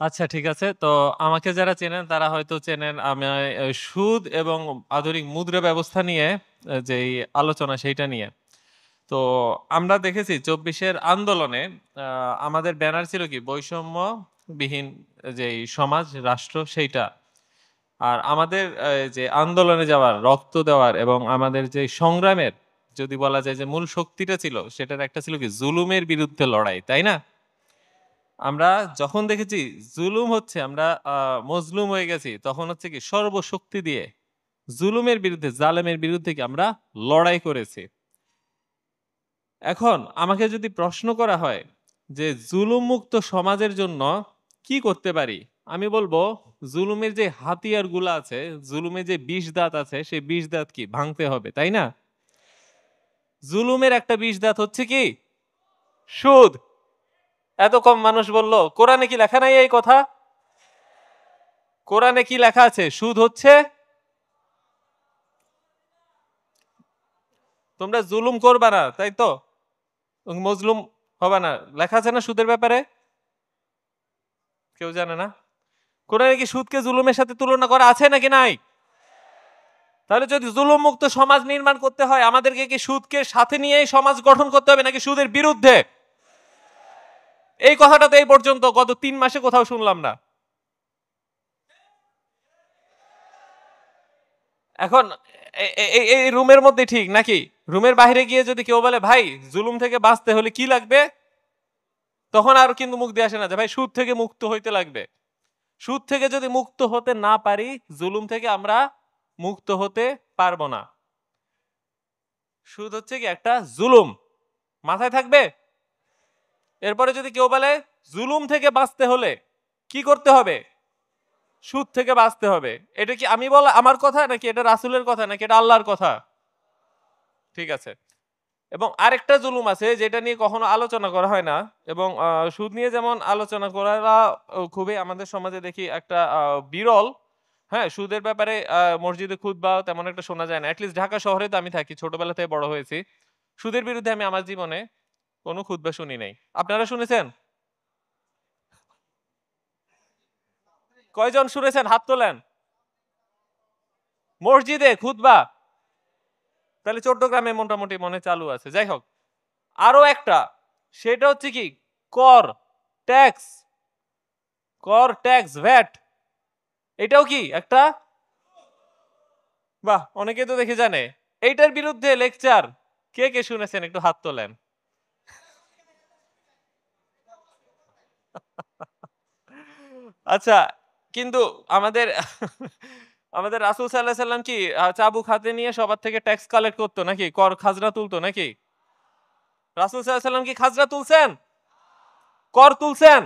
আচ্ছা, ঠিক আছে। তো আমাকে যারা চেনেন তারা হয়তো চেনেন আমি সুদ এবং আধুনিক মুদ্রা ব্যবস্থা নিয়ে যেই আলোচনা সেইটা নিয়ে। তো আমরা দেখেছি ২৪ আন্দোলনে আমাদের ব্যানার ছিল কি বৈষম্যবিহীন যেই সমাজ রাষ্ট্র সেইটা। আর আমাদের যে আন্দোলনে যাওয়ার, রক্ত দেওয়ার এবং আমাদের যে সংগ্রামের যদি বলা যায় যে মূল শক্তিটা ছিল সেটার একটা ছিল কি জুলুমের বিরুদ্ধে লড়াই, তাই না? আমরা যখন দেখেছি জুলুম হচ্ছে আমরা মজলুম হয়ে গেছি তখন হচ্ছে কি সর্বশক্তি দিয়ে জুলুমের বিরুদ্ধে জালেমের বিরুদ্ধে কি আমরা লড়াই করেছি। এখন আমাকে যদি প্রশ্ন করা হয় যে জুলুম মুক্ত সমাজের জন্য কি করতে পারি, আমি বলবো জুলুমের যে হাতিয়ার গুলা আছে, জুলুমের যে বিষ দাঁত আছে সেই বিষ দাঁত কি ভাঙতে হবে, তাই না? জুলুমের একটা বিষ দাঁত হচ্ছে কি সুদ। এত কম মানুষ বলল কোরআনে কি লেখা নাই এই কথা? কোরআনে কি লেখা আছে? সুদ হচ্ছে, তোমরা জুলুম করবা না তাই তো, মজলুম হবে না, লেখা আছে না সুদের ব্যাপারে? কেউ জানে না? কোরআনে কি সুদকে জুলুমের সাথে তুলনা করা আছে নাকি নাই? তাহলে যদি জুলুম মুক্ত সমাজ নির্মাণ করতে হয় আমাদেরকে কি সুদকে সাথে নিয়েই সমাজ গঠন করতে হবে নাকি সুদের বিরুদ্ধে? এই কথাটা তো এই পর্যন্ত গত 3 মাসে কোথাও শুনলাম না। এখন এই রুমের মধ্যে ঠিক নাকি রুমের বাইরে গিয়ে যদি কেউ বলে ভাই জুলুম থেকে বাঁচতে হলে কি লাগবে, তখন আর কিন্তু মুখ দিয়ে আসে না যে ভাই সুদ থেকে মুক্ত হইতে লাগবে। সুদ থেকে যদি মুক্ত হতে না পারি জুলুম থেকে আমরা মুক্ত হতে পারবো না। সুদ হচ্ছে কি একটা জুলুম, মাথায় থাকবে। এরপরে যদি কেউ বলে জুলুম থেকে বাঁচতে হলে কি করতে হবে, সুদ থেকে বাঁচতে হবে, এটা কি আমি বলা আমার কথা নাকি এটা রাসূলের কথা নাকি এটা আল্লাহর কথা? ঠিক আছে। এবং আরেকটা জুলুম আছে যেটা নিয়ে কখনো আলোচনা করা হয় না, এবং সুদ নিয়ে যেমন আলোচনা করা খুবই আমাদের সমাজে দেখি একটা বিরল। হ্যাঁ, সুদের ব্যাপারে মসজিদে খুতবা তেমন একটা শোনা যায় না। এটলিস্ট ঢাকা শহরে তো আমি থাকি, ছোটবেলা থেকে বড় হয়েছি। সুদের বিরুদ্ধে আমি আমার জীবনে কোনো খুতবা শুনি নাই। আপনারা শুনেছেন? কয়জন শুনেছেন হাত তোলেন? মসজিদে খুতবা? তাহলে চট্টগ্রামে মোটামুটি মনে চালু আছে। যাই হোক, আরো একটা, সেটা হচ্ছে কি কর, ট্যাক্স, কর ট্যাক্স ভ্যাট, এটাও কি একটা, বাহ অনেকে তো দেখে জানে। এইটার বিরুদ্ধে লেকচার কে কে শুনেছেন একটু হাত তোলেন। আচ্ছা, কিন্তু আমাদের আমাদের রাসূল সাল্লাল্লাহু আলাইহি সাল্লাম কি চাবুক হাতে নিয়ে সবার থেকে ট্যাক্স কালেক্ট করতো নাকি কর খাজনা তুলতো নাকি? রাসূল সাল্লাল্লাহু আলাইহি সাল্লাম কি খাজনা তুলছেন, কর তুলছেন,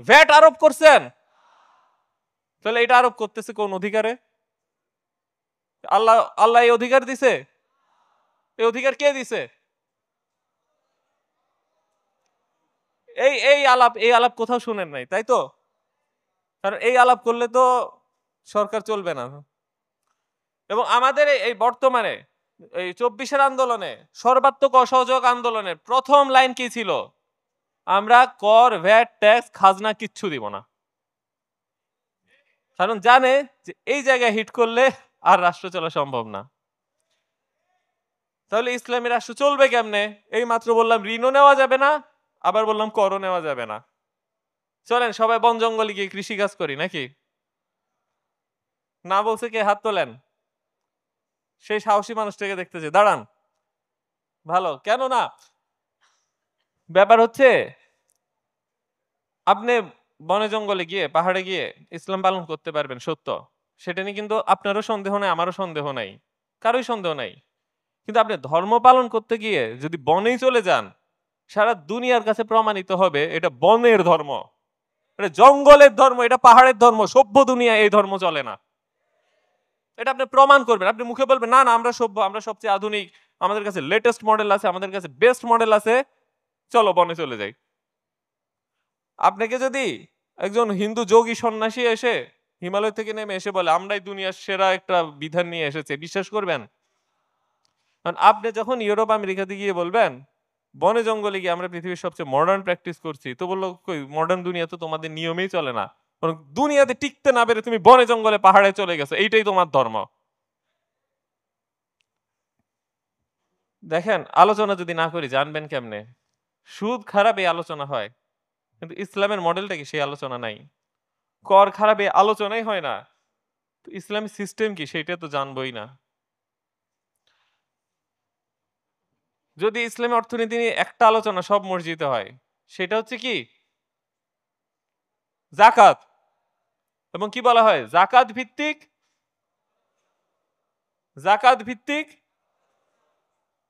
ভ্যাট আরোপ করছেন? তাহলে এটা আরোপ করতেছে কোন অধিকারে? আল্লাহ আল্লাহ এই অধিকার দিছে? এই অধিকার কে দিছে? এই আলাপ কোথাও শুনেন নাই তাই তো? কারণ এই আলাপ করলে তো সরকার চলবে না। এবং আমাদের এই বর্তমানে এই ২৪-এর আন্দোলনে, সর্বাত্মক অসহযোগ আন্দোলনের প্রথম লাইন কি ছিল? আমরা কর, ভ্যাট, ট্যাক্স, খাজনা কিচ্ছু দিব না। কারণ জানে যে এই জায়গায় হিট করলে আর রাষ্ট্র চলা সম্ভব না। তাহলে ইসলামী রাষ্ট্র চলবে কেমনে? এই মাত্র বললাম ঋণও নেওয়া যাবে না, আবার বললাম করও নেওয়া যাবে না। চলেন সবাই বন জঙ্গলে গিয়ে কৃষিকাজ করি নাকি? না বলছে কে হাত তোলেন? সেই সাহসী মানুষটাকে দেখতেছি, দাঁড়ান। ভালো, কেন না? ব্যাপার হচ্ছে আপনি বনে জঙ্গলে গিয়ে পাহাড়ে গিয়ে ইসলাম পালন করতে পারবেন সত্য, সেটা নিয়ে কিন্তু আপনারও সন্দেহ নাই আমারও সন্দেহ নাই, কারোই সন্দেহ নাই। কিন্তু আপনি ধর্ম পালন করতে গিয়ে যদি বনেই চলে যান, সারা দুনিয়ার কাছে প্রমাণিত হবে এটা বনের ধর্ম, এটা জঙ্গলের ধর্ম, এটা পাহাড়ের ধর্ম, সভ্য দুনিয়া এই ধর্ম চলে না। এটা আপনি প্রমাণ করবেন, আপনি মুখে বলবেন না না আমরা সভ্য, আমরা সবচেয়ে আধুনিক, আমাদের কাছে লেটেস্ট মডেল আছে, আমাদের কাছে বেস্ট মডেল আছে, চলো বনে চলে যাই। আপনাকে যদি একজন হিন্দু যোগী সন্ন্যাসী এসে হিমালয় থেকে নেমে এসে বলে আমরাই দুনিয়ার সেরা একটা বিধান নিয়ে এসেছে, বিশ্বাস করবেন? কারণ আপনি যখন ইউরোপ আমেরিকাতে গিয়ে বলবেন বনে জঙ্গলে গিয়ে আমরা পৃথিবীর সবচেয়ে মডার্ন প্র্যাকটিস করছি, তো বললো কই মডার্ন দুনিয়া তো তোমাদের নিয়মেই চলে না, বরং দুনিয়াতে টিকতে না পেরে তুমি বনে জঙ্গলে পাহাড়ে চলে গেছো, এইটাই তোমার ধর্ম। দেখেন আলোচনা যদি না করি জানবেন কেমনে সুদ খারাপ এই আলোচনা হয়, কিন্তু ইসলামের মডেলটা কি সেই আলোচনা নাই। কর খারাপ এই আলোচনাই হয় না, তো ইসলামিক সিস্টেম কি সেটা তো জানবই না। যদি ইসলামী অর্থনীতি নিয়ে একটা আলোচনা সব মসজিদে হয়, সেটা হচ্ছে কি জাকাত। এবং কি বলা হয় জাকাত ভিত্তিক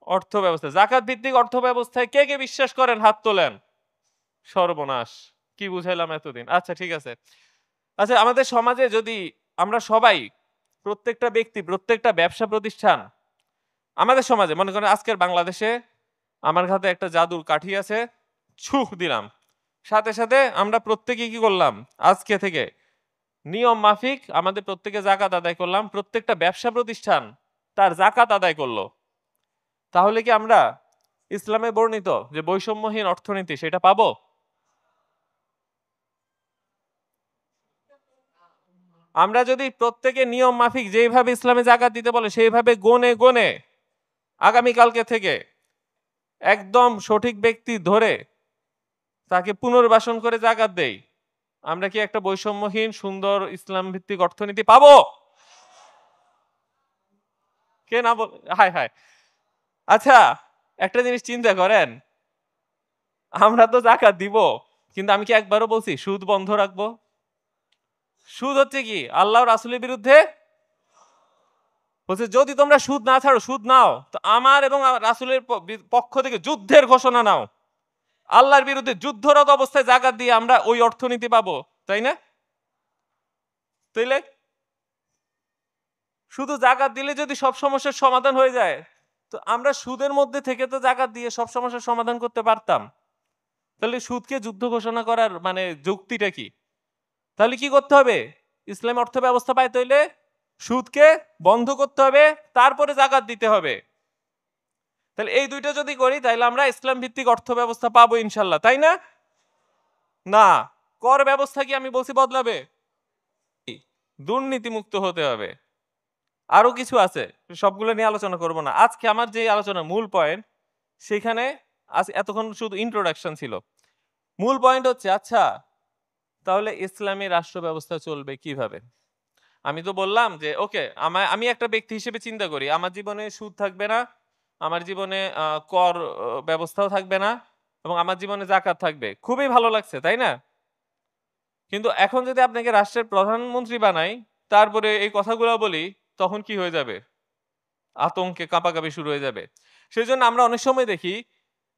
অর্থ ব্যবস্থা। জাকাত ভিত্তিক অর্থ ব্যবস্থায় কে কে বিশ্বাস করেন হাত তোলেন। সর্বনাশ, কি বুঝাইলাম এতদিন। আচ্ছা ঠিক আছে। আচ্ছা আমাদের সমাজে যদি আমরা সবাই, প্রত্যেকটা ব্যক্তি, প্রত্যেকটা ব্যবসা প্রতিষ্ঠান, আমাদের সমাজে মনে করেন আজকের বাংলাদেশে আমার হাতে একটা জাদুর কাঠি আছে, ছুঁ দিলাম, সাথে সাথে আমরা প্রত্যেকে কি করলাম, আজকে থেকে নিয়ম মাফিক আমাদের প্রত্যেকে জাকাত আদায় করলাম, প্রত্যেকটা ব্যবসা প্রতিষ্ঠান তার জাকাত আদায় করলো, তাহলে কি আমরা ইসলামে বর্ণিত যে বৈষম্যহীন অর্থনীতি সেটা পাবো? আমরা যদি প্রত্যেকে নিয়ম মাফিক যেইভাবে ইসলামে জাকাত দিতে বলে সেইভাবে গনে গনে আগামীকালকে থেকে একদম সঠিক ব্যক্তি ধরে তাকে পুনর্বাসন করে জাকাত দেই, আমরা কি একটা বৈষম্যহীন সুন্দর ইসলাম ভিত্তিক অর্থনীতি পাবো? কে না বল, হায় হায়। আচ্ছা একটা জিনিস চিন্তা করেন, আমরা তো জাকাত দিব, কিন্তু আমি কি একবারও বলছি সুদ বন্ধ রাখবো? সুদ হচ্ছে কি আল্লাহ রাসূলের বিরুদ্ধে বলছে, যদি তোমরা সুদ না ছাড়ো, সুদ নাও, তো আমার এবং রাসূলের পক্ষ থেকে যুদ্ধের ঘোষণা নাও। আল্লাহর বিরুদ্ধে যুদ্ধরত অবস্থায় জাকাত দিয়ে আমরা ওই অর্থনীতি পাবো, তাই না? তাইলে শুধু জাকাত দিলে যদি সব সমস্যার সমাধান হয়ে যায়, তো আমরা সুদের মধ্যে থেকে তো জাকাত দিয়ে সব সমস্যার সমাধান করতে পারতাম। তাহলে সুদকে যুদ্ধ ঘোষণা করার মানে যুক্তিটা কি? তাহলে কি করতে হবে, ইসলাম অর্থ ব্যবস্থা পাইতে হইলে সুদকে বন্ধ করতে হবে, তারপরে জাকাত দিতে হবে। তাহলে এই দুইটা যদি করি তাহলে আমরা ইসলাম ভিত্তিক অর্থ ব্যবস্থা পাবো ইনশাল্লাহ, তাই না? না, কর ব্যবস্থা কি আমি বলছি বদলাবে? দুর্নীতি মুক্ত হতে হবে। আরো কিছু আছে, সবগুলো নিয়ে আলোচনা করব না আজকে। আমার যে আলোচনার মূল পয়েন্ট সেখানে আজ এতক্ষণ শুধু ইন্ট্রোডাকশন ছিল, মূল পয়েন্ট হচ্ছে আচ্ছা তাহলে ইসলামী রাষ্ট্র ব্যবস্থা চলবে কিভাবে। আমি তো বললাম যে ওকে, আমি একটা ব্যক্তি হিসেবে চিন্তা করি আমার জীবনে সুদ থাকবে না, আমার জীবনে কর ব্যবস্থাও থাকবে না, এবং আমার জীবনে জাকাত থাকবে, খুবই ভালো লাগছে তাই না? কিন্তু এখন যদি আপনাকে রাষ্ট্রের প্রধানমন্ত্রী বানাই, তারপরে এই কথাগুলো বলি, তখন কি হয়ে যাবে, আতঙ্কে কাঁপাকাঁপি শুরু হয়ে যাবে। সেই জন্য আমরা অনেক সময় দেখি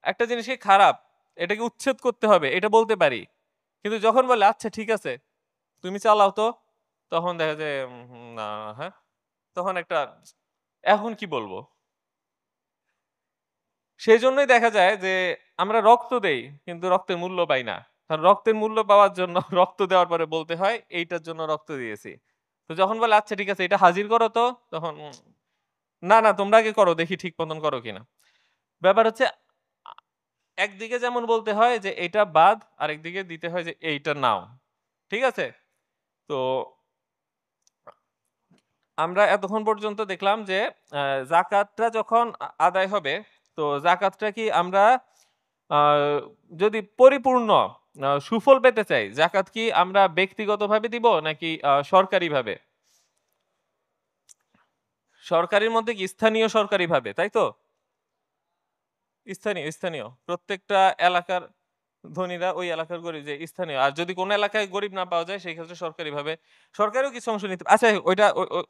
একটা জিনিসকে খারাপ, এটাকে উচ্ছেদ করতে হবে, এটা বলতে পারি, কিন্তু যখন বলে আচ্ছা ঠিক আছে তুমি চালাও তো, তখন দেখা যায় না, হ্যাঁ, তখন একটা এখন কি বলবো। সেই জন্যই দেখা যায় যে আমরা রক্ত দেই কিন্তু রক্তের মূল্য পাই না, কারণ রক্তের মূল্য পাওয়ার জন্য রক্ত দেওয়ার পরে বলতে হয় এইটার জন্য রক্ত দিয়েছি। তো যখন বলে আচ্ছা ঠিক আছে এটা হাজির করো তো, তখন না না তোমরা আগে করো দেখি ঠিক মতন করো কিনা। ব্যাপার হচ্ছে একদিকে যেমন বলতে হয় যে এটা বাদ, আরেকদিকে দিতে হয় যে এইটা নাও, ঠিক আছে? তো আমরা এতক্ষণ পর্যন্ত দেখলাম যে জাকাতটা যখন আদায় হবে, তো জাকাতটা কি আমরা আহ, যদি পরিপূর্ণ সুফল পেতে চাই, জাকাত কি আমরা ব্যক্তিগতভাবে দিব নাকি সরকারিভাবে? সরকারির মধ্যে কি স্থানীয় সরকারিভাবে, তাই তো? স্থানীয় স্থানীয় প্রত্যেকটা এলাকার ধনীরা ওই এলাকার গরিব যে স্থানীয়, আর যদি কোনো এলাকায় গরিব না পাওয়া যায় সেই ক্ষেত্রে সরকারিভাবে সরকারও কিছু অংশ নিতে। আচ্ছা ওইটা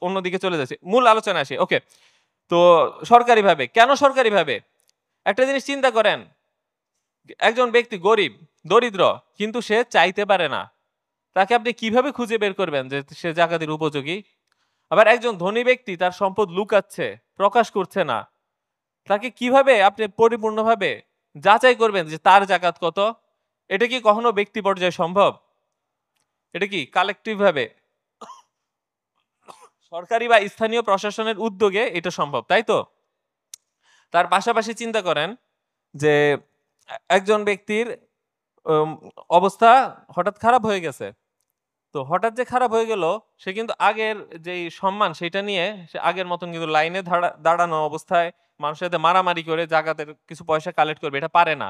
অন্যদিকে চলে যাচ্ছে, মূল আলোচনা আসে। ওকে, তো সরকারিভাবে কেন সরকারিভাবে? একটা জিনিস চিন্তা করেন, একজন ব্যক্তি গরিব দরিদ্র কিন্তু সে চাইতে পারে না, তাকে আপনি কিভাবে খুঁজে বের করবেন যে সে জাকাতের উপযোগী? আবার একজন ধনী ব্যক্তি তার সম্পদ লুকাচ্ছে, প্রকাশ করছে না, তাকে কিভাবে আপনি পরিপূর্ণভাবে যাচাই করবেন যে তার জাকাত কত? এটা কি কখনো ব্যক্তি পর্যায়ে সম্ভব? এটা কি কালেকটিভ ভাবে সরকারি বা স্থানীয় প্রশাসনের উদ্যোগে এটা সম্ভব, তাই তো? তার পাশাপাশি চিন্তা করেন যে একজন ব্যক্তির অবস্থা হঠাৎ খারাপ হয়ে গেছে, তো হঠাৎ যে খারাপ হয়ে গেল সে কিন্তু আগের যেই সম্মান সেটা নিয়ে সে আগের মতন কিন্তু লাইনে দাঁড়ানো অবস্থায় মানুষের সাথে মারামারি করে জাকাতের কিছু পয়সা কালেক্ট করবে এটা পারে না।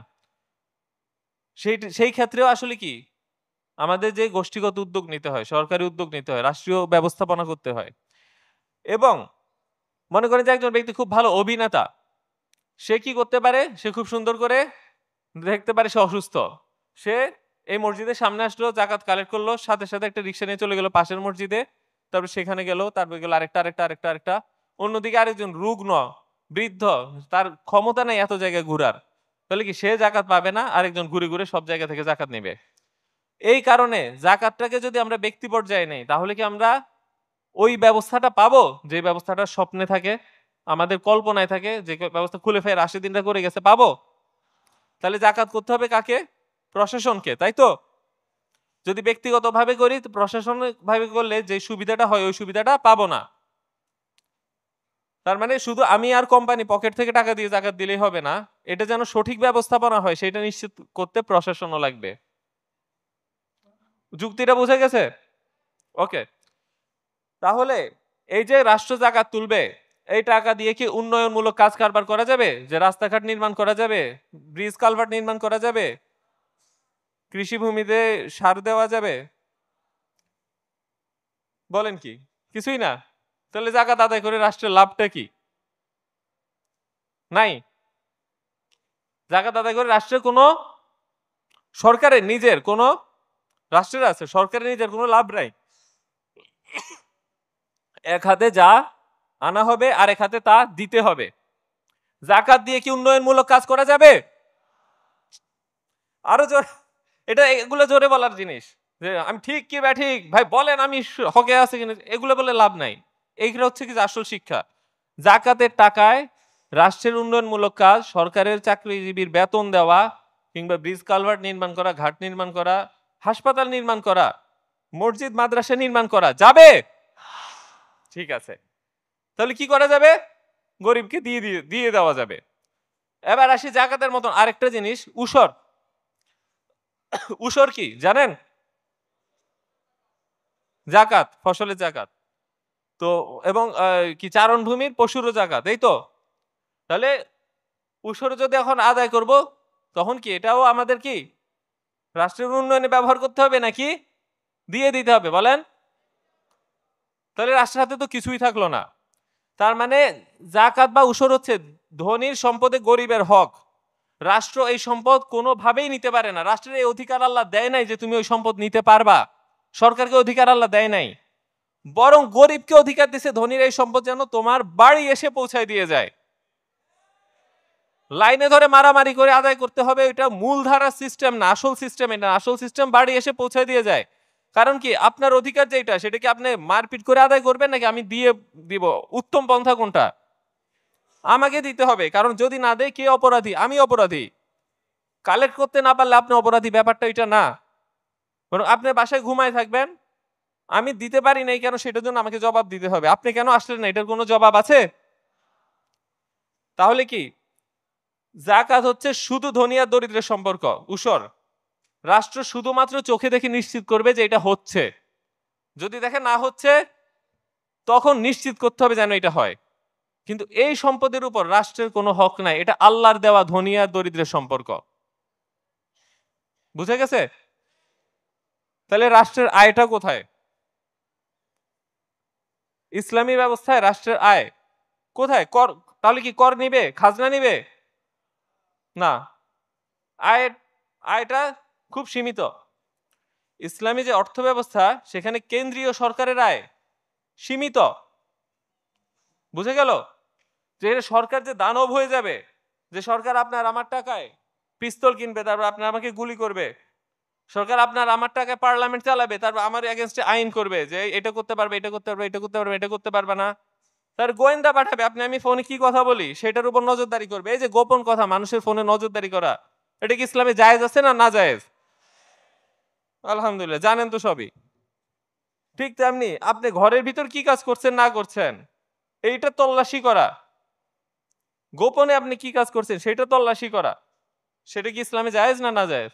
সেই ক্ষেত্রেও আসলে কি আমাদের যে গোষ্ঠীগত উদ্যোগ নিতে হয়, সরকারি উদ্যোগ নিতে হয়, রাষ্ট্রীয় ব্যবস্থাপনা করতে হয়। এবং মনে করেন যে একজন ব্যক্তি খুব ভালো অভিনেতা, সে কি করতে পারে, সে খুব সুন্দর করে দেখতে পারে সে অসুস্থ, সে এই মসজিদের সামনে আসলো, জাকাত কালেক্ট করলো, সাথে সাথে একটা রিক্সা নিয়ে চলে গেল পাশের মসজিদে, তারপর সেখানে গেল, তারপর গেল আরেকটা। অন্যদিকে আরেকজন রুগ্ন বৃদ্ধ, তার ক্ষমতা নেই এত জায়গায় ঘুরার, তাহলে কি সে জাকাত পাবে না, আরেকজন ঘুরে ঘুরে সব জায়গা থেকে জাকাত নেবে। এই কারণে জাকাতটাকে যদি আমরা ব্যক্তি পর্যায়ে নেই তাহলে কি আমরা ওই ব্যবস্থাটা পাবো যে ব্যবস্থাটা স্বপ্নে থাকে, আমাদের কল্পনায় থাকে, যে ব্যবস্থা খুলে ফের 80 দিনটা করে গেছে, পাবো? তাহলে জাকাত করতে হবে কাকে? প্রশাসনকে, তাই তো? যদি ব্যক্তিগতভাবে করি, প্রশাসনিক ভাবে করলে যে সুবিধাটা হয় ওই সুবিধাটা পাবো না। তার মানে শুধু আমি আর কোম্পানি পকেট থেকে টাকা দিয়ে জাকাত দিলেই হবে না, এটা যেন সঠিক ব্যবস্থাপনা হয় সেটা নিশ্চিত করতে প্রশাসনও লাগবে। যুক্তিটা বুঝে গেছে? ওকে। তাহলে এই যে রাষ্ট্র জাকাত তুলবে, এই টাকা দিয়ে কি উন্নয়নমূলক কাজ কারবার করা যাবে? যে রাস্তাঘাট নির্মাণ করা যাবে, ব্রিজ কালভার্ট নির্মাণ করা যাবে, কৃষি ভূমিতে সার দেওয়া যাবে? বলেন কি? কিছুই না। তাহলে জাকাত আদায় করে রাষ্ট্রের লাভটা কি? নাই। জাকাত আদায় করে রাষ্ট্রের কোনো, সরকারের নিজের কোনো, রাষ্ট্রের আছে, সরকারের নিজের কোনো লাভ নাই। এক হাতে যা আনা হবে আর এক হাতে তা দিতে হবে। জাকাত দিয়ে কি উন্নয়নমূলক কাজ করা যাবে? আরো জোর, এটা এগুলো জোরে বলার জিনিস যে আমি ঠিক কি ব্যাঠিক ভাই বলেন, আমি হকে আছে কিনা, এগুলো বলে লাভ নাই। এইগুলো হচ্ছে কি আসল শিক্ষা। জাকাতের টাকায় রাষ্ট্রের উন্নয়নমূলক কাজ, সরকারের চাকরিজীবীর বেতন দেওয়া, কিংবা ব্রিজ কালভার্ট নির্মাণ করা, ঘাট নির্মাণ করা, হাসপাতাল নির্মাণ করা, মসজিদ মাদ্রাসা নির্মাণ করা যাবে? ঠিক আছে, তাহলে কি করা যাবে? গরিবকে দিয়ে দিয়ে দিয়ে দেওয়া যাবে। এবার আসি জাকাতের মতন আরেকটা জিনিস, উসর। উসর কি জানেন? জাকাত, ফসলের জাকাত। তো এবং কি চারণভূমির পশুরও জাকাত, এই তো? তাহলে উসর যদি এখন আদায় করব, তখন কি এটাও আমাদের কি রাষ্ট্রের উন্নয়নে ব্যবহার করতে হবে নাকি দিয়ে দিতে হবে বলেন? তাহলে রাষ্ট্রের হাতে তো কিছুই থাকলো না। তার মানে জাকাত বা উসর হচ্ছে ধনীর সম্পদে গরিবের হক। রাষ্ট্র এই সম্পদ কোনোভাবেই নিতে পারে না। রাষ্ট্রের এই অধিকার আল্লাহ দেয় নাই যে তুমি ওই সম্পদ নিতে পারবা। সরকারকে অধিকার আল্লাহ দেয় নাই, বরং গরিবকে অধিকার দিছে ধনীর এই সম্পদ যেন তোমার বাড়ি এসে পৌঁছায় দিয়ে যায়। লাইনে ধরে মারামারি করে আদায় করতে হবে, এটা মূলধারার সিস্টেম না, আসল সিস্টেম এটা। আসল সিস্টেম বাড়ি এসে পৌঁছায় দিয়ে যায়। কারণ কি আপনার অধিকার যেটা, সেটা কি আপনি মারপিট করে আদায় করবেন নাকি আমি দিয়ে দিব? উত্তম পন্থা কোনটা? আমাকে দিতে হবে, কারণ যদি না দেয় কে অপরাধী? আমি অপরাধী। কালেক্ট করতে না পারলে আপনি অপরাধী, ব্যাপারটা এটা না। বরং আপনি বাসায় ঘুমায় থাকবেন, আমি দিতে পারি নাই কেন সেটার জন্য আমাকে জবাব দিতে হবে। আপনি কেন আসলেন না এটার কোনো জবাব আছে? তাহলে কি জাকাত হচ্ছে শুধু ধনী আর দরিদ্রের সম্পর্ক। উসর রাষ্ট্র শুধুমাত্র চোখে দেখে নিশ্চিত করবে যে এটা হচ্ছে, যদি দেখে না হচ্ছে তখন নিশ্চিত করতে হবে যেন এটা হয়। কিন্তু এই সম্পদের উপর রাষ্ট্রের কোনো হক নাই, এটা আল্লাহর দেওয়া ধনী আর দরিদ্রের সম্পর্ক। বুঝে গেছে? তাহলে রাষ্ট্রের আয়টা কোথায়? ইসলামী ব্যবস্থায় রাষ্ট্রের আয় কোথায়? কর। তাহলে কি কর নিবে, খাজনা নিবে? না, আয়, আয়টা খুব সীমিত। ইসলামী যে অর্থ ব্যবস্থা সেখানে কেন্দ্রীয় সরকারের আয় সীমিত। বুঝে গেল? যে সরকার যে দানব হয়ে যাবে, যে সরকার আপনার আমার টাকায় পিস্তল কিনবে, তারপর আপনার আমাকে গুলি করবে। সরকার আপনার আমার টাকায় পার্লামেন্ট চালাবে, তারপর আমার এগেনস্টে আইন করবে যে এটা করতে পারবে, এটা করতে পারবে, এটা করতে পারবে, এটা করতে পারবে না। তার গোয়েন্দা পাঠাবে, আপনি আমি ফোনে কি কথা বলি সেটার উপর নজরদারি করবে। এই যে গোপন কথা মানুষের ফোনে নজরদারি করা, এটা কি ইসলামে জায়েজ আছে না না জায়েজ? আলহামদুলিল্লাহ, জানেন তো সবই। ঠিক তেমনি আপনি ঘরের ভিতর কি কাজ করছেন না করছেন এইটা তল্লাশি করা, গোপনে আপনি কি কাজ করছেন সেটা তল্লাশি করা। সেটা কি ইসলামে জায়েজ না না জায়েজ?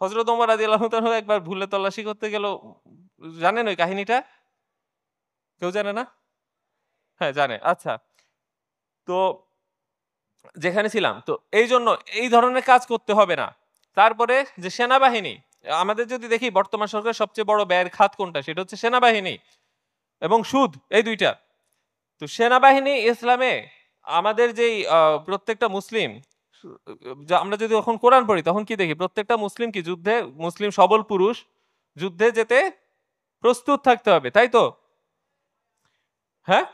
হযরত ওমর রাদিয়াল্লাহু তাআলা একবার ভুলে তল্লাশি করতে গেল, জানেন ওই কাহিনীটা? কেউ জানে না? হ্যাঁ জানে। আচ্ছা, তো যেখানে ছিলাম তো এই জন্য এই ধরনের কাজ করতে হবে না। তারপরে যে সেনাবাহিনী, আমাদের যদি দেখি বর্তমান সরকারের সবচেয়ে বড় ব্যয়ের খাত কোনটা, সেটা হচ্ছে সেনাবাহিনী এবং সুদ, এই দুইটা। তো সেনাবাহিনী ইসলামে আমাদের যেই প্রত্যেকটা মুসলিম, আমরা যদি এখন কোরআন পড়ি তখন কি দেখি, প্রত্যেকটা মুসলিম কি যুদ্ধে, মুসলিম সবল পুরুষ যুদ্ধে যেতে প্রস্তুত থাকতে হবে, তাই তো? হ্যাঁ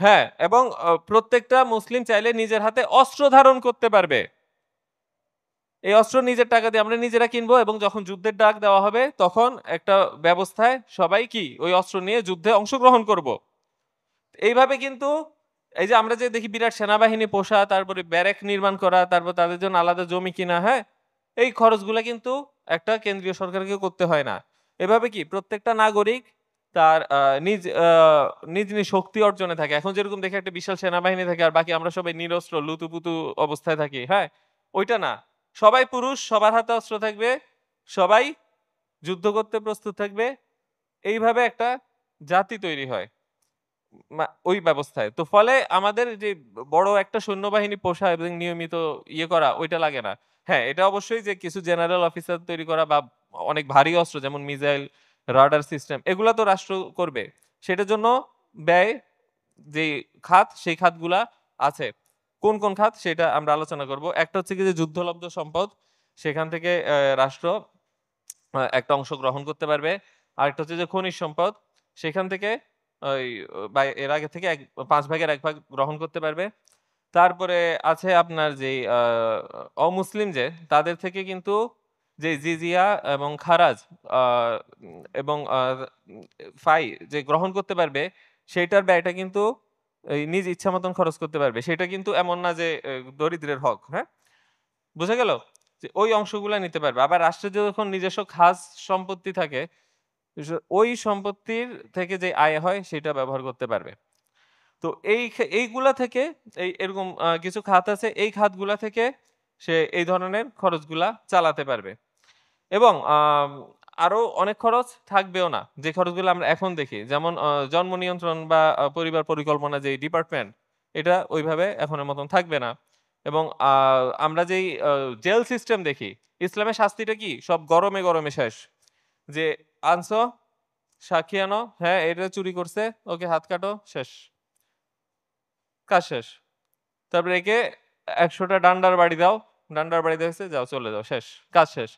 হ্যাঁ, এবং প্রত্যেকটা মুসলিম চাইলে নিজের হাতে অস্ত্র ধারণ করতে পারবে। এই অস্ত্র নিজের টাকা দিয়ে আমরা নিজেরা কিনবো এবং যখন যুদ্ধের ডাক দেওয়া হবে তখন একটা ব্যবস্থায় সবাই কি ওই অস্ত্র নিয়ে যুদ্ধে অংশগ্রহণ করব। এইভাবে কিন্তু এই যে আমরা যে দেখি বিরাট সেনাবাহিনী পোষা, তারপরে ব্যারেক নির্মাণ করা, তারপর তাদের জন্য আলাদা জমি কিনা, হ্যাঁ, এই খরচগুলা কিন্তু একটা কেন্দ্রীয় সরকারকে করতে হয় না। এভাবে কি প্রত্যেকটা নাগরিক তার নিজ নিজ শক্তি অর্জনে থাকে। এখন যেরকম দেখে একটা বিশাল সেনাবাহিনী থাকে আর বাকি আমরা সবাই নিরস্ত্র লুতুপুতু অবস্থায় থাকি, হ্যাঁ, ওইটা না। সবাই পুরুষ, সবার হাতে অস্ত্র থাকবে, সবাই যুদ্ধ করতে প্রস্তুত থাকবে। এইভাবে একটা জাতি তৈরি হয় ওই ব্যবস্থায়। তো ফলে আমাদের যে বড় একটা সৈন্যবাহিনী পোষা এবং নিয়মিত ইয়ে করা ওইটা লাগে না। হ্যাঁ, এটা অবশ্যই যে কিছু জেনারেল অফিসার তৈরি করা বা অনেক ভারী অস্ত্র যেমন মিসাইল, রাডার সিস্টেম এগুলা তো রাষ্ট্র করবে। সেটার জন্য ব্যয় যেই খাত সেই খাতগুলা আছে। কোন কোন খাত সেটা আমরা আলোচনা করব। একটা হচ্ছে কি যে যুদ্ধলব্ধ সম্পদ, সেখান থেকে রাষ্ট্র একটা অংশ গ্রহণ করতে পারবে। আরেকটা হচ্ছে যে খনিজ সম্পদ, সেখান থেকে ওই বা এর আগে থেকে ৫ ভাগের ১ ভাগ গ্রহণ করতে পারবে। তারপরে আছে আপনার যেই অমুসলিম যে তাদের থেকে কিন্তু যে জিজিয়া এবং খারাজ আ এবং ফাই যে গ্রহণ করতে পারবে, সেইটার ব্যয়টা কিন্তু এই নিজ ইচ্ছা মতন খরচ করতে পারবে। সেটা কিন্তু এমন না যে দরিদ্রের হক, হ্যাঁ? বুঝা গেল? যে ওই অংশগুলা নিতে পারবে। আবার রাষ্ট্রের যখন নিজস্ব খাস সম্পত্তি থাকে, ওই সম্পত্তির থেকে যে আয় হয় সেটা ব্যবহার করতে পারবে। তো এইগুলা থেকে এরকম কিছু খাত আছে, এই খাতগুলা থেকে সে এই ধরনের খরচগুলা চালাতে পারবে। এবং আরো অনেক খরচ থাকবেও না, যে খরচগুলো আমরা এখন দেখি। যেমন জন্ম নিয়ন্ত্রণ বা পরিবার পরিকল্পনা যে ডিপার্টমেন্ট, এটা ওইভাবে এখনের মতন থাকবে না। এবং আমরা যেই জেল সিস্টেম দেখি, ইসলামের শাস্তিটা কি? সব গরমে গরমে শেষ। যে আনছো, সাক্ষী আনো, হ্যাঁ এটা চুরি করছে, ওকে হাত কাটো, শেষ, কাজ শেষ। তারপরে একে ১০০টা ডান্ডার বাড়ি দাও, ডান্ডার বাড়ি দিয়েছে, যাও চলে যাও, শেষ, কাজ শেষ।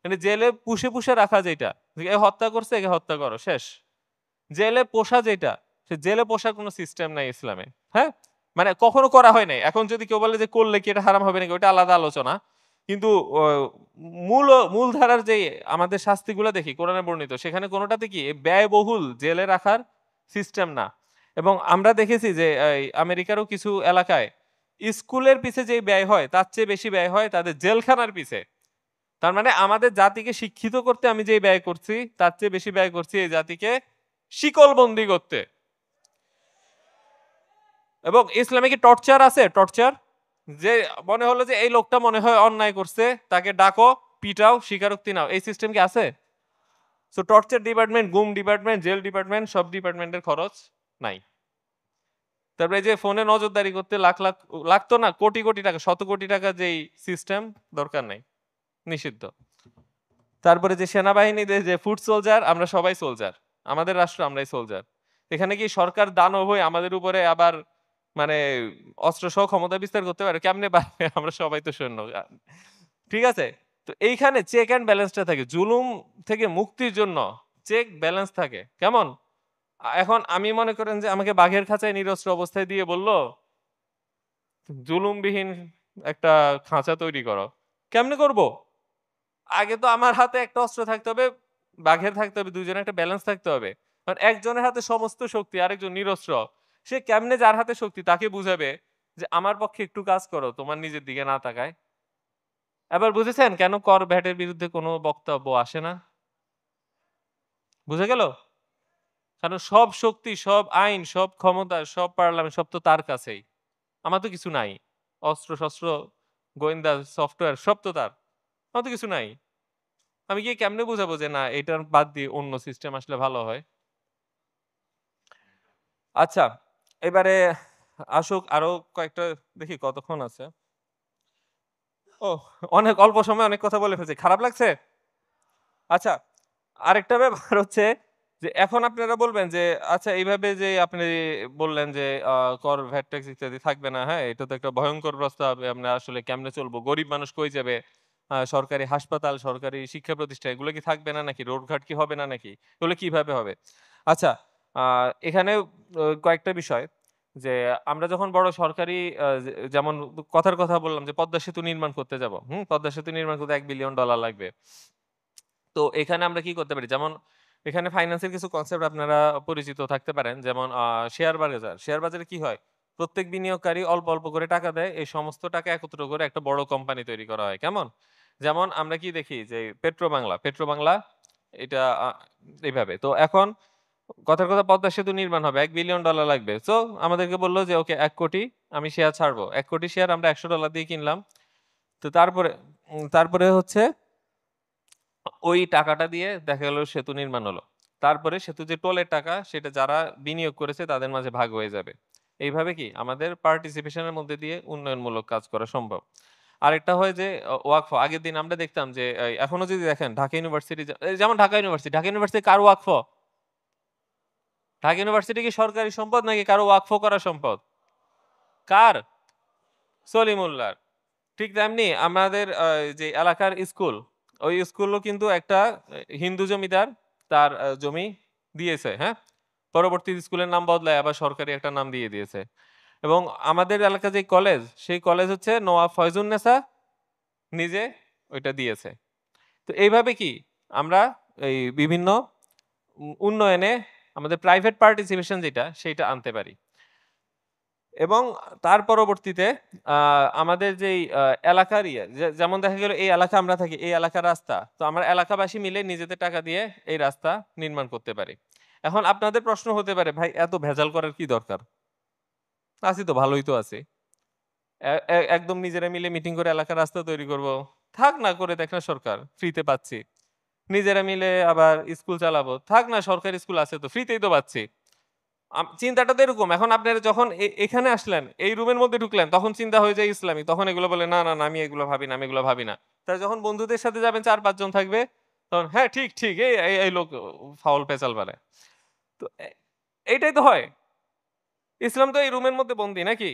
মানে জেলে পুষে পুষে রাখা যেটা, যে এ হত্যা করছে একে হত্যা করো, শেষ। জেলে পোষা যেটা, সে জেলে পোষার কোনো সিস্টেম নাই ইসলামে, হ্যাঁ, মানে কখনো করা হয় নাই। এখন যদি কেউ বলে যে করলে কি এটা হারাম হবে নাকি, ওটা আলাদা আলোচনা। কিন্তু মূলধারার যে আমাদের শাস্তিগুলো দেখি কোরআনে বর্ণিত, সেখানে কোনোটাতে কি ব্যয়বহুল জেলে রাখার সিস্টেম না। এবং আমরা দেখেছি যে আমেরিকারও কিছু এলাকায় স্কুলের পিছে যে ব্যয় হয় তার চেয়ে বেশি ব্যয় হয় তাদের জেলখানার পিছে। তার মানে আমাদের জাতিকে শিক্ষিত করতে আমি যে ব্যয় করছি তার চেয়ে বেশি ব্যয় করছি এই জাতিকে শিকলবন্দি করতে। এবং ইসলামে কি টর্চার আছে? টর্চার, যে মনে হলো যে এই লোকটা মনে হয় অন্যায় করছে, তাকে ডাকো, পিটাও, স্বীকারোক্তি নাও, এই সিস্টেম কি আছে? সো টর্চার ডিপার্টমেন্ট, গুম ডিপার্টমেন্ট, জেল ডিপার্টমেন্ট, সব ডিপার্টমেন্টের খরচ নাই। তারপরে যে ফোনে নজরদারি করতে লাখ লাখ, লাখ তো না, কোটি কোটি টাকা, শত কোটি টাকা যেই সিস্টেম, দরকার নাই, নিষিদ্ধ। তারপরে যে সেনাবাহিনীতে যে ফুট সোলজার, আমরা সবাই সোলজার, আমাদের রাষ্ট্র আমরাই সোলজার। এখানে কি সরকার দানব হয়ে আমাদের উপরে আবার মানে অস্ত্র সহ ক্ষমতা বিস্তার করতে পারে? কেমনে পারবে? আমরা সবাই তো সৈন্য। ঠিক আছে? তো এইখানে চেক অ্যান্ড ব্যালেন্সটা থাকে। জুলুম থেকে মুক্তির জন্য চেক ব্যালেন্স থাকে। কেমন? এখন আমি মনে করেন যে আমাকে বাঘের খাঁচায় নিরস্ত্র অবস্থায় দিয়ে বলল জুলুমবিহীন একটা খাঁচা তৈরি করো। কেমনে করব? আগে তো আমার হাতে একটা অস্ত্র থাকতে হবে, বাঘের থাকতে হবে, দুইজনের একটা ব্যালেন্স থাকতে হবে। কারণ একজনের হাতে সমস্ত শক্তি, আরেকজন নিরস্ত্র। সে কেমনে যার হাতে শক্তি তাকে বুঝাবে যে আমার পক্ষে একটু কাজ করো, তোমার নিজের দিকে না তাকায়। এবার বুঝেছেন কেন কর ভ্যাটের বিরুদ্ধে কোনো বক্তব্য আসে না? বুঝে গেল? কারণ সব শক্তি, সব আইন, সব ক্ষমতা, সব পার্লামেন্ট সব তো তার কাছেই। আমার তো কিছু নাই। অস্ত্র শস্ত্র গোয়েন্দা সফটওয়্যার সব তো তার, আমার তো কিছু নাই। আমি গিয়ে কেমনে বুঝাবো যে না এটার বাদ দিয়ে অন্য সিস্টেম আসলে ভালো হয়? আচ্ছা, এবারে আসুক আরো কয়েকটা, দেখি কতক্ষণ আছে। ও, অনেক অল্প সময়ে অনেক কথা বলে ফেলছি, খারাপ লাগছে? আচ্ছা, আরেকটা ব্যাপার হচ্ছে যে এখন আপনারা বলবেন যে আচ্ছা এইভাবে যে আপনি বললেন যে কর ভ্যাট ট্যাক্স ইত্যাদি থাকবে না, হ্যাঁ এটা তো একটা ভয়ঙ্কর প্রস্তাব, আমরা আসলে কেমনে চলবো, গরিব মানুষ কই যাবে, সরকারি হাসপাতাল সরকারি শিক্ষা প্রতিষ্ঠান এগুলো কি থাকবে না নাকি, রোডঘাট কি হবে না নাকি, এগুলো কিভাবে হবে? আচ্ছা, এখানে কয়েকটা বিষয় যে আমরা যখন বড় সরকারি যেমন কথার কথা বললাম যে পদ্মা সেতু নির্মাণ করতে যাব, পদ্মা সেতু নির্মাণ করতে $1 বিলিয়ন লাগবে। তো এখানে আমরা কি করতে পারি, যেমন এখানে ফাইন্যান্সের কিছু কনসেপ্ট আপনারা পরিচিত থাকতে পারেন, যেমন শেয়ার বাজার। শেয়ার বাজারে কি হয়, প্রত্যেক বিনিয়োগকারী অল্প অল্প করে টাকা দেয়, এই সমস্ত টাকা একত্র করে একটা বড় কোম্পানি তৈরি করা হয়। কেমন, যেমন আমরা কি দেখি যে পেট্রো বাংলা এটা এইভাবে। তো এখন কথার কথা পদ্মা সেতু নির্মাণ হবে, $1 বিলিয়ন লাগবে। তো আমাদেরকে বললো যে ওকে 1 কোটি আমি শেয়ার ছাড়বো, 1 কোটি শেয়ার আমরা $100 দিয়ে কিনলাম। তো তারপরে হচ্ছে ওই টাকাটা দিয়ে দেখা গেল সেতু নির্মাণ হলো। তারপরে সেতু যে টোলের টাকা সেটা যারা বিনিয়োগ করেছে তাদের মাঝে ভাগ হয়ে যাবে। এইভাবে কি আমাদের পার্টিসিপেশনের মধ্যে দিয়ে উন্নয়নমূলক কাজ করা সম্ভব। আরেকটা হয় যে ওয়াকফ। আগের দিন আমরা দেখতাম যে এখনো যদি দেখেন ঢাকা ইউনিভার্সিটি, যেমন ঢাকা ইউনিভার্সিটি কার ওয়াকফ? ঢাকা ইউনিভার্সিটি কি সরকারি সম্পদ নাকি কারো ওয়াকফ করা সম্পদ? কার? সলিমুল্লাহর। ঠিক তেমনি আমাদের যে এলাকার স্কুল, ওই স্কুলও কিন্তু একটা হিন্দু জমিদার তার জমি দিয়েছে, হ্যাঁ? পরবর্তীতে স্কুলের নাম বদলায় আবার সরকারি একটা নাম দিয়ে দিয়েছে। এবং আমাদের এলাকার যে কলেজ, সেই কলেজ হচ্ছে নওয়াব ফয়জুন্নেসা নিজে ওইটা দিয়েছে। তো এইভাবে কি আমরা এই বিভিন্ন উন্নয়নে আমাদের প্রাইভেট পার্টিসিপেশন যেটা সেইটা আনতে পারি। এবং তার পরবর্তীতে আমাদের যেই এলাকার যেমন দেখা গেল এই এলাকা আমরা থাকি, এই এলাকার রাস্তা তো আমরা এলাকাবাসী মিলে নিজেদের টাকা দিয়ে এই রাস্তা নির্মাণ করতে পারি। এখন আপনাদের প্রশ্ন হতে পারে, ভাই এত ভেজাল করার কি দরকার? আছি তো, ভালোই তো আছি। একদম নিজেরা মিলে মিটিং করে এলাকার রাস্তা তৈরি করব, থাক না করে দেখ না সরকার ফ্রিতে পাচ্ছি। নিজেরা মিলে আবার স্কুল চালাবো, থাক না সরকারি স্কুল আছে তো ফ্রিতেই তো পাচ্ছি। চিন্তাটা তো এরকম। এখন আপনারা যখন এখানে আসলেন, এই রুমের মধ্যে ঢুকলেন, তখন চিন্তা হয়ে যায় ইসলামিক। তখন এগুলো বলে না, না, না আমি এগুলো ভাবি না, আমি এগুলো ভাবি না। তাই যখন বন্ধুদের সাথে যাবেন ৪-৫ জন থাকবে, তখন হ্যাঁ ঠিক, ঠিক এই লোক ফাউল পেঁচাল পারে। তো এইটাই তো হয়। ইসলাম তো এই রুমের মধ্যে বন্দী নাকি?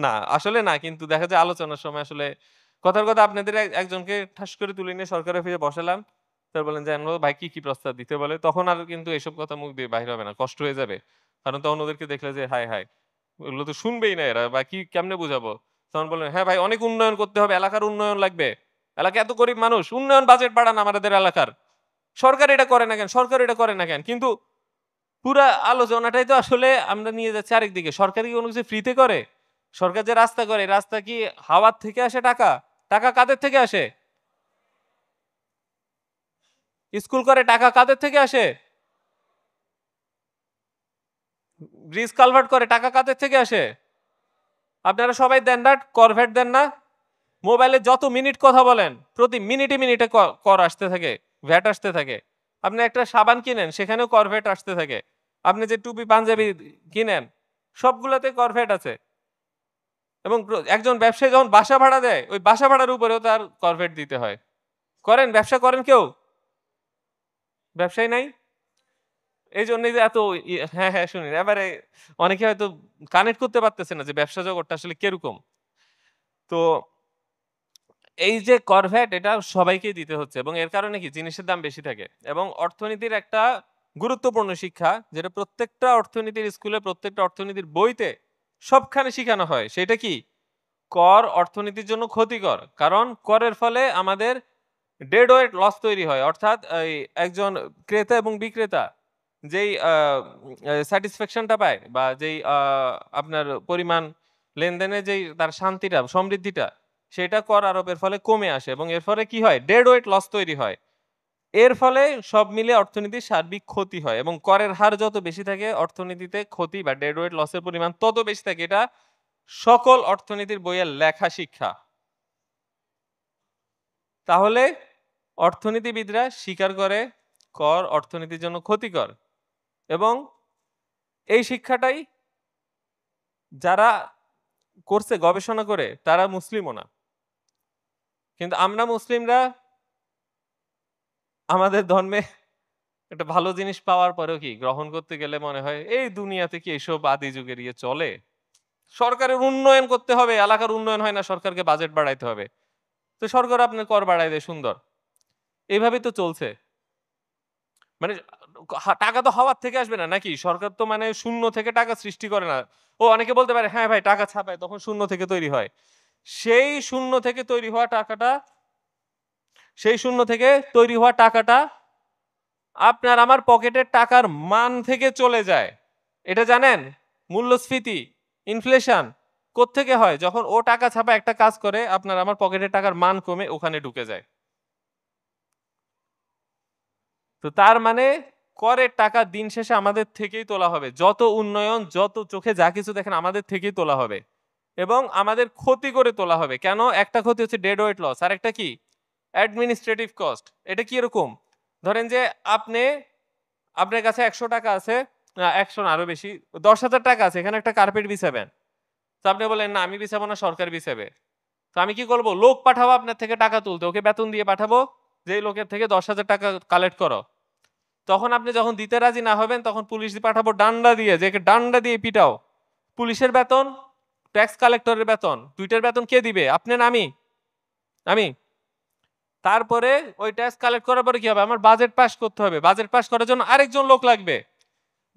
না, আসলে না। কিন্তু দেখা যায় আলোচনার সময় আসলে কথার কথা আপনাদের একজনকে ঠাস করে তুলে নিয়ে সরকারি অফিসে বসালাম। স্যার বললেন যে, "আনোয়ার ভাই কি, কি প্রস্তাব দিতে বলে?" তখন আর কিন্তু এসব কথা মুখ দিয়ে বাহির হবে না। কষ্ট হয়ে যাবে। কারণ তখন ওদেরকে দেখলে যে হায়, হায়! এগুলো তো শুনবেই না এরা, বা কি কেমনে বুঝাবো? তখন বললেন, "হ্যাঁ ভাই অনেক উন্নয়ন করতে হবে, এলাকার উন্নয়ন লাগবে। এলাকায় এত গরিব মানুষ, উন্নয়ন বাজেট বাড়ান আমাদের এলাকার। সরকার এটা করে না কেন? সরকার এটা করে না কেন?" কিন্তু পুরা আলোচনাটাই তো আসলে আমরা নিয়ে যাচ্ছি আরেকদিকে। সরকার কি কোনো কিছু ফ্রিতে করে? সরকার যে রাস্তা করে, রাস্তা কি হাওয়ার থেকে আসে টাকা? টাকা কাদের থেকে আসে? স্কুল করে, টাকা কাদের থেকে আসে? ব্রিজ কালভার্ট করে, টাকা কাদের থেকে আসে? আপনারা সবাই দেন না, কর ভ্যাট দেন না? মোবাইলে যত মিনিট কথা বলেন, প্রতি মিনিটে মিনিটে কর আসতে থাকে, ভ্যাট আসতে থাকে। আপনি একটা সাবান কিনেন, সেখানেও কর ভ্যাট আসতে থাকে। আপনি যে টুপি পাঞ্জাবি কিনেন, সবগুলাতে কর ভ্যাট আছে। এবং একজন ব্যবসায়ী যখন বাসা ভাড়া দেয়, ওই বাসা ভাড়ার উপরেও তার কর ভ্যাট দিতে হয়। করেন, ব্যবসা করেন কেউ? ব্যবসায়ী নাই? এইজন্যই যে এত হ্যাঁ, হ্যাঁ শুনেন। এবারে অনেকে হয়তো কানেক্ট করতে পারতেছে না যে ব্যবসা জগৎটা আসলে কিরকম। তো এই যে কর ভ্যাট এটা সবাইকেই দিতে হচ্ছে এবং এর কারণে কি জিনিসের দাম বেশি থাকে। এবং অর্থনীতির একটা গুরুত্বপূর্ণ শিক্ষা যেটা প্রত্যেকটা অর্থনীতির স্কুলে, প্রত্যেকটা অর্থনীতির বইতে সবখানে শিখানো হয়, সেটা কি? কর অর্থনীতির জন্য ক্ষতিকর। কারণ করের ফলে আমাদের ডেড ওয়েট লস তৈরি হয়। অর্থাৎ এই একজন ক্রেতা এবং বিক্রেতা যেই স্যাটিসফ্যাকশনটা পায় বা যেই আপনার পরিমাণ লেনদেনে যেই তার শান্তিটা, সমৃদ্ধিটা সেটা কর আরোপের ফলে কমে আসে এবং এর ফলে কি হয়? ডেড ওয়েট লস তৈরি হয়। এর ফলে সব মিলিয়ে অর্থনীতির সার্বিক ক্ষতি হয় এবং করের হার যত বেশি থাকে অর্থনীতিতে ক্ষতি বা ডেড ওয়েট লসের পরিমাণ তত বেশি থাকে। এটা সকল অর্থনীতির বইয়ের লেখা শিক্ষা। তাহলে অর্থনীতিবিদরা স্বীকার করে কর অর্থনীতির জন্য ক্ষতিকর, এবং এই শিক্ষাটাই যারা করছে গবেষণা করে তারা মুসলিমও না। কিন্তু আমরা মুসলিমরা আমাদের ধর্মে একটা ভালো জিনিস পাওয়ার পরেও কি গ্রহণ করতে গেলে মনে হয় এই দুনিয়াতে কি এসব আদি যুগের ইয়ে চলে? সরকারের উন্নয়ন করতে হবে, এলাকার উন্নয়ন হয় না, সরকারকে বাজেট বাড়াইতে হবে, তো সরকার আপনার কর বাড়াই দেয়, সুন্দর। এইভাবেই তো চলছে। মানে টাকা তো হওয়ার থেকে আসবে না নাকি? সরকার তো মানে শূন্য থেকে টাকা সৃষ্টি করে না। ও অনেকে বলতে পারে হ্যাঁ ভাই টাকা ছাপায়, তখন শূন্য থেকে তৈরি হয়। সেই শূন্য থেকে তৈরি হওয়া টাকাটা, সেই শূন্য থেকে তৈরি হওয়া টাকাটা আপনার আমার পকেটের টাকার মান থেকে চলে যায়। এটা জানেন? মূল্যস্ফীতি, ইনফ্লেশন কোত্থেকে হয়? যখন ও টাকা ছাপা একটা কাজ করে, আপনার আমার পকেটের টাকার মান কমে ওখানে ঢুকে যায়। তো তার মানে করের টাকা দিন শেষে আমাদের থেকেই তোলা হবে। যত উন্নয়ন, যত চোখে যা কিছু দেখেন আমাদের থেকেই তোলা হবে, এবং আমাদের ক্ষতি করে তোলা হবে। কেন? একটা ক্ষতি হচ্ছে ডেড ওয়েট লস, আর একটা কি অ্যাডমিনিস্ট্রেটিভ কস্ট। এটা কি এরকম? ধরেন যে আপনার কাছে 100 টাকা আছে, 100 না আরো বেশি, 10,000 টাকা আছে, এখানে একটা কার্পেট বিছাবেন। তো আপনি বলেন না আমি বিছাবো না, সরকার বিছাবে। তো আমি কি করব? লোক পাঠাবো আপনার থেকে টাকা তুলতে, ওকে বেতন দিয়ে পাঠাবো যে এই লোকের থেকে 10,000 টাকা কালেক্ট করো। তখন আপনি যখন দিতে রাজি না হবেন তখন পুলিশ দিয়ে পাঠাবো ডান্ডা দিয়ে, যে একে ডান্ডা দিয়ে পিটাও। পুলিশের বেতন, ট্যাক্স কালেক্টরের বেতন, দুইটার বেতন কে দিবে? আপনি না আমি? আমি। তারপরে ওই ট্যাক্স কালেক্ট করার পরে কি হবে? আমার বাজেট পাস করতে হবে, বাজেট পাস করার জন্য আরেকজন লোক লাগবে,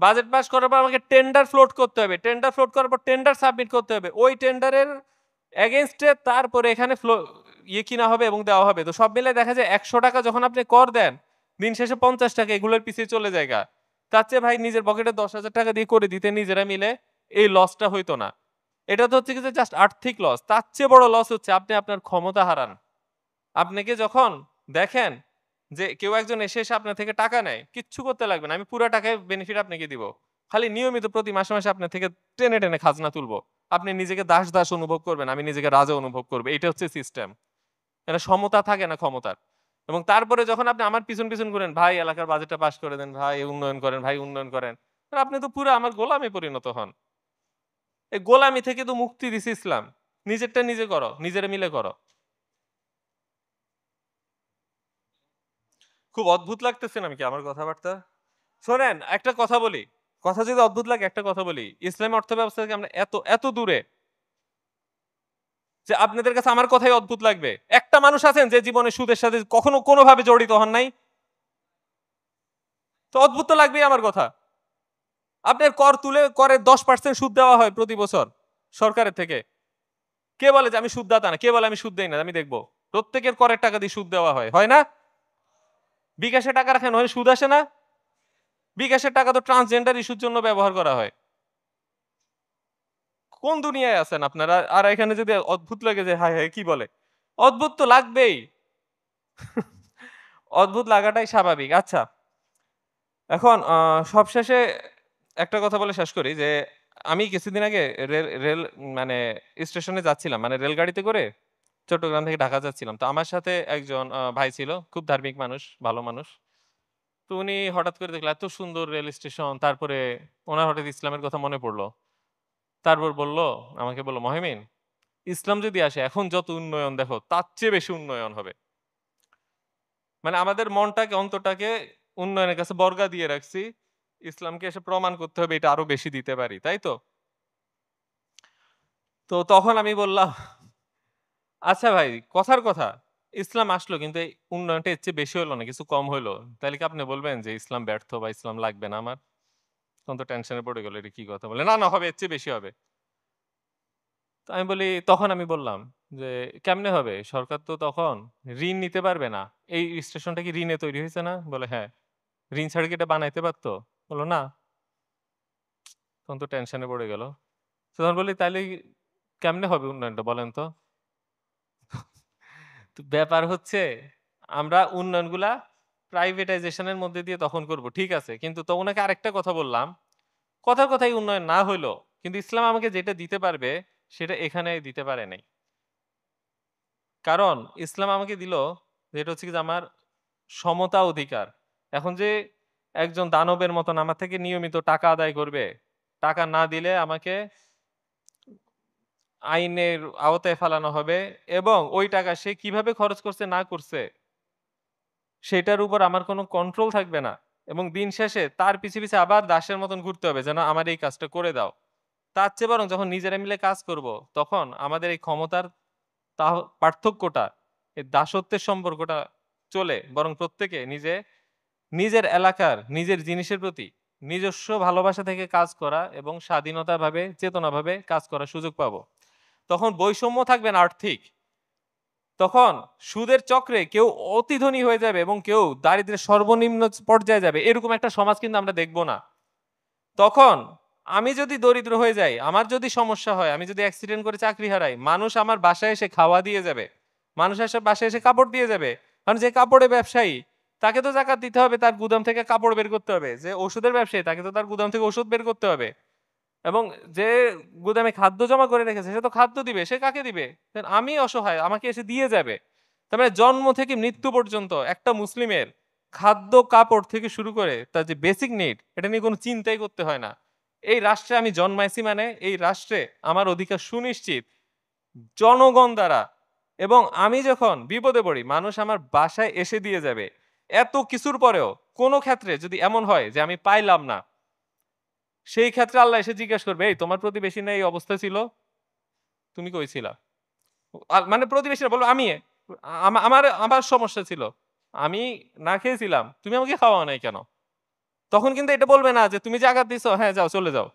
বাজেট পাস করার পর আমাকে টেন্ডার ফ্লোট করতে হবে, টেন্ডার ফ্লোট করার পর টেন্ডার সাবমিট করতে হবে, ওই টেন্ডারের এগেইনস্টে তারপরে এখানে ইয়ে কিনা হবে এবং দেওয়া হবে। তো সব মিলে দেখা যায় 100 টাকা যখন আপনি কর দেন, দিন শেষে 50 টাকা এগুলোর পিছিয়ে চলে যায়। তার চেয়ে ভাই নিজের পকেটে 10,000 টাকা দিয়ে করে দিতে, নিজেরা মিলে এই লসটা হইতো না। এটা তো হচ্ছে কি যে জাস্ট আর্থিক লস। তার চেয়ে বড় লস হচ্ছে আপনি আপনার ক্ষমতা হারান। আপনাকে যখন দেখেন যে কেউ একজন এসে এসে আপনার থেকে টাকা নেয়, কিচ্ছু করতে লাগবে না, আমি পুরো টাকায় বেনিফিট আপনাকে দিব, খালি নিয়মিত প্রতি মাসে মাসে আপনার থেকে টেনে টেনে খাজনা তুলবো। আপনি নিজেকে দাস দাস অনুভব করবেন, আমি নিজেকে রাজা অনুভব করবো। এটা হচ্ছে সিস্টেম। এটা সমতা থাকে না ক্ষমতার। এবং তারপরে যখন আপনি আমার পিছন পিছন ঘুরেন, ভাই এলাকার বাজেটটা পাস করে দেন, ভাই উন্নয়ন করেন, ভাই উন্নয়ন করেন, আর আপনি তো পুরো আমার গোলামে পরিণত হন। এই গোলামি থেকে তো মুক্তি দিছে ইসলাম। নিজেরটা নিজে করো, নিজেরা মিলে করো। খুব অদ্ভুত লাগতেছে নাকি আমার কথাবার্তা? শোনেন একটা কথা বলি, কথা যদি অদ্ভুত লাগে একটা কথা বলি, ইসলামী অর্থ ব্যবস্থা থেকে আমরা এত এত দূরে যে আপনাদের কাছে আমার কথাই অদ্ভুত লাগবে। একটা মানুষ আছেন যে জীবনে সুদের সাথে কখনো কোনোভাবে জড়িত হন নাই? তো অদ্ভুত তো লাগবেই আমার কথা। আপনার কর তুলে করে 10% সুদ দেওয়া হয় প্রতি বছর সরকারের থেকে। কে বলে যে আমি সুদদাতা না? কে বলে আমি সুদ দেই না? আমি দেখবো প্রত্যেকের করের টাকা দিয়ে সুদ দেওয়া হয়, হয় না? বিকাশে টাকা রাখেন, হয় সুদ আসে না? বিকাশের টাকা তো ট্রান্সজেন্ডার ইস্যুর জন্য ব্যবহার করা হয়। কোন দুনিয়ায় আছেন আপনারা? আর এখানে যদি অদ্ভুত লাগে যে হায় হায় কি বলে, অদ্ভুত তো লাগবেই। অদ্ভুত লাগাটাই স্বাভাবিক। আচ্ছা, এখন সবশেষে একটা কথা বলে শেষ করি যে আমি কিছুদিন আগে রেল রেল মানে স্টেশনে যাচ্ছিলাম, মানে রেলগাড়িতে করে চট্টগ্রাম থেকে ঢাকা যাচ্ছিলাম। তো আমার সাথে একজন ভাই ছিল, খুব ধার্মিক মানুষ, ভালো মানুষ। তো উনি হঠাৎ করে দেখলো এত সুন্দর রেল স্টেশন, তারপরে ওনার হঠাৎ ইসলামের কথা মনে পড়লো। তারপর আমাকে বলল, মহিমিন, ইসলাম যদি আসে এখন যত উন্নয়ন দেখো তার চেয়ে বেশি উন্নয়ন হবে। মানে আমাদের মনটাকে, অন্তরটাকে উন্নয়নের কাছে বর্গা দিয়ে রাখছি, ইসলামকে এসে প্রমাণ করতে হবে এটা আরো বেশি দিতে পারি, তাই তো? তো তখন আমি বললাম, আচ্ছা ভাই, কথার কথা, ইসলাম আসলো কিন্তু এই উন্নয়নটা এর চেয়ে বেশি হলো না, কিছু কম হইলো, তাহলে কি আপনি বলবেন যে ইসলাম ব্যর্থ বা ইসলাম লাগবে না আমার? তখন তো টেনশনে পড়ে গেল, এটা কি কথা বলে, না না হবে, এর চেয়ে বেশি হবে। তো তখন আমি বললাম যে কেমনে হবে, সরকার তো তখন ঋণ নিতে পারবে না। এই স্টেশনটা কি ঋণে তৈরি হয়েছে না? বলে হ্যাঁ। ঋণ ছাড়া কি এটা বানাইতে পারতো? বললো না। তখন তো টেনশনে পড়ে গেল। তো তখন তাইলে কেমনে হবে উন্নয়নটা বলেন তো? তো ব্যাপার হচ্ছে আমরা উন্নয়নগুলা প্রাইভেটাইজেশনের মধ্যে দিয়ে তখন করব, ঠিক আছে, কিন্তু তো ওনাকে আরেকটা কথা বললাম, কথার কথাই উন্নয়ন না হইলো, কিন্তু ইসলাম আমাকে যেটা দিতে পারবে সেটা এখানে দিতে পারে নাই। কারণ ইসলাম আমাকে দিল যেটা হচ্ছে কি যে আমার সমতা অধিকার। এখন যে একজন দানবের মতন আমার থেকে নিয়মিত টাকা আদায় করবে, টাকা না দিলে আমাকে আইনের আওতায় ফেলানো হবে এবং ওই টাকা সে কিভাবে খরচ করছে না করছে সেটার উপর আমার কোনো কন্ট্রোল থাকবে না এবং দিন শেষে তার পিছে, পিছে আবার দাসের মতন ঘুরতে হবে যেন আমার এই কাজটা করে দাও। তার চেয়ে বরং যখন নিজেরা মিলে কাজ করব তখন আমাদের এই ক্ষমতার পার্থক্যটা, এই দাসত্বের সম্পর্কটা চলে বরং প্রত্যেকে নিজের এলাকার নিজের জিনিসের প্রতি নিজস্ব ভালোবাসা থেকে কাজ করা এবং স্বাধীনতাভাবে চেতনাভাবে কাজ করার সুযোগ পাবো। তখন বৈষম্য থাকবে না আর্থিক। তখন সুদের চক্রে কেউ অতি ধনী হয়ে যাবে এবং কেউ দারিদ্র্যের সর্বনিম্ন পর্যায়ে যাবে, এরকম একটা সমাজ কিন্তু আমরা দেখব না। তখন আমি যদি দরিদ্র হয়ে যাই, আমার যদি সমস্যা হয়, আমি যদি অ্যাক্সিডেন্ট করে চাকরি হারাই, মানুষ আমার বাসায় এসে খাওয়া দিয়ে যাবে, মানুষ বাসায় এসে কাপড় দিয়ে যাবে। কারণ যে কাপড়ের ব্যবসায়ী তাকে তো জাকাত দিতে হবে, তার গুদাম থেকে কাপড় বের করতে হবে। যে ওষুধের ব্যবসায়ী তাকে তো তার গুদাম থেকে ওষুধ বের করতে হবে এবং যে গুদামে খাদ্য জমা করে রেখেছে সে তো খাদ্য দিবে, সে কাকে দিবে? আমি অসহায়, আমাকে এসে দিয়ে যাবে। তার মানে জন্ম থেকে মৃত্যু পর্যন্ত একটা মুসলিমের খাদ্য কাপড় থেকে শুরু করে তার যে বেসিক নিড, এটা নিয়ে কোনো চিন্তাই করতে হয় না। এই রাষ্ট্রে আমি জন্মাইছি মানে এই রাষ্ট্রে আমার অধিকার সুনিশ্চিত জনগণ দ্বারা। এবং আমি যখন বিপদে পড়ি মানুষ আমার বাসায় এসে দিয়ে যাবে। এত কিছুর পরেও কোনো ক্ষেত্রে যদি এমন হয় যে আমি পাইলাম না, সেই ক্ষেত্রে আল্লাহ এসে জিজ্ঞাসা করবে, এই তোমার প্রতিবেশী না এই অবস্থা ছিল, তুমি কই ছিলা? মানে প্রতিবেশীরা বলবো আমি আমার আমার সমস্যা ছিল, আমি না খেয়েছিলাম, তুমি আমাকে খাওয়াও নাই কেন? তখন কিন্তু এটা বলবে না যে তুমি জাকাত দিছো, হ্যাঁ যাও চলে যাও।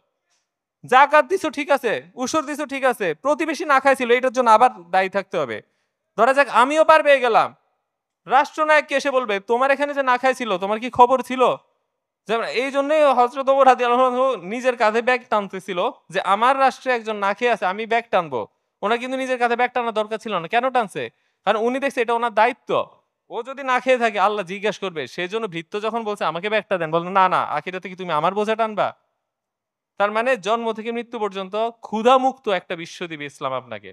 জাকাত দিছো ঠিক আছে, উসুর দিছো ঠিক আছে, প্রতিবেশী না খাইছিল এটার জন্য আবার দায়ী থাকতে হবে। ধরা যাক আমিও পার পেয়ে গেলাম, রাষ্ট্রনায়ককে এসে বলবে তোমার এখানে যে না খাইছিল তোমার কি খবর ছিল? যেমন এই জন্যই হযরত ওমর রাদিয়াল্লাহু আনহু নিজের কাঁধে ব্যাগ টানতেছিল যে আমার রাষ্ট্রে একজন না খেয়ে আছে, আমি ব্যাগ টানবো। ওনার কিন্তু নিজের কাঁধে ব্যাগ টানার দরকার ছিল না। কেন টানছে? কারণ উনি দেখছে এটা ওনার দায়িত্ব। ও যদি না খেয়ে থাকে আল্লাহ জিজ্ঞাসা করবে। সেজন্য ভৃত্য যখন বলছে আমাকে ব্যাগটা দেন, বলল না না, আখিরাতে কি তুমি আমার বোঝা টানবা? তার মানে জন্ম থেকে মৃত্যু পর্যন্ত ক্ষুধামুক্ত একটা বিশ্ব দিবে ইসলাম আপনাকে।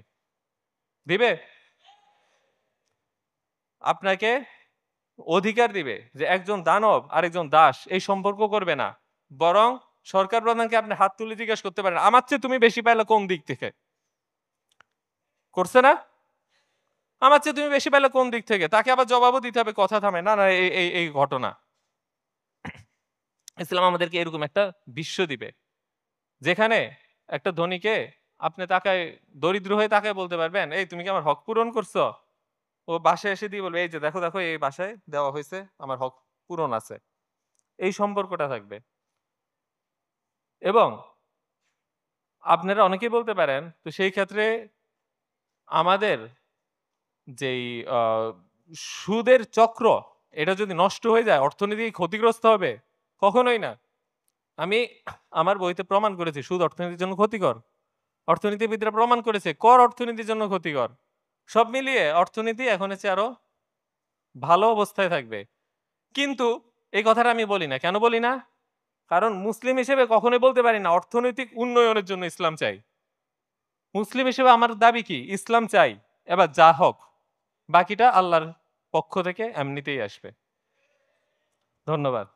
দিবে? আপনাকে অধিকার দিবে যে একজন দানব আর একজন দাস এই সম্পর্ক করবে না। বরং সরকার প্রধানকে আপনি হাত তুলে জিজ্ঞাসা করতে পারেন, আমার চেয়ে তুমি বেশি পাইলে কোন দিক থেকে? করছে না? আমার চেয়ে তুমি বেশি পাইলে কোন দিক থেকে? তাকে আবার জবাবও দিতে হবে, কথা থামে না, না এই ঘটনা। ইসলাম আমাদেরকে এরকম একটা বিশ্ব দিবে যেখানে একটা ধনীকে আপনি তাকায় দরিদ্র হয়ে তাকায় বলতে পারবেন, এই তুমি কি আমার হক পূরণ করছো? ও বাসায় এসে দিয়ে বলবে, এই যে দেখো দেখো এই বাসায় দেওয়া হয়েছে, আমার হক পূরণ আছে। এই সম্পর্কটা থাকবে। এবং আপনারা অনেকেই বলতে পারেন তো সেই ক্ষেত্রে আমাদের যেই সুদের চক্র এটা যদি নষ্ট হয়ে যায় অর্থনীতি ক্ষতিগ্রস্ত হবে? কখনোই না। আমি আমার বইতে প্রমাণ করেছি সুদ অর্থনীতির জন্য ক্ষতিকর। অর্থনীতিবিদরা প্রমাণ করেছে কর অর্থনীতির জন্য ক্ষতিকর। সব মিলিয়ে অর্থনীতি এখন হচ্ছে আরো ভালো অবস্থায় থাকবে। কিন্তু এই কথাটা আমি বলি না। কেন বলি না? কারণ মুসলিম হিসেবে কখনোই বলতে পারি না অর্থনৈতিক উন্নয়নের জন্য ইসলাম চাই। মুসলিম হিসেবে আমার দাবি কি? ইসলাম চাই। এবার যা হোক বাকিটা আল্লাহর পক্ষ থেকে এমনিতেই আসবে। ধন্যবাদ।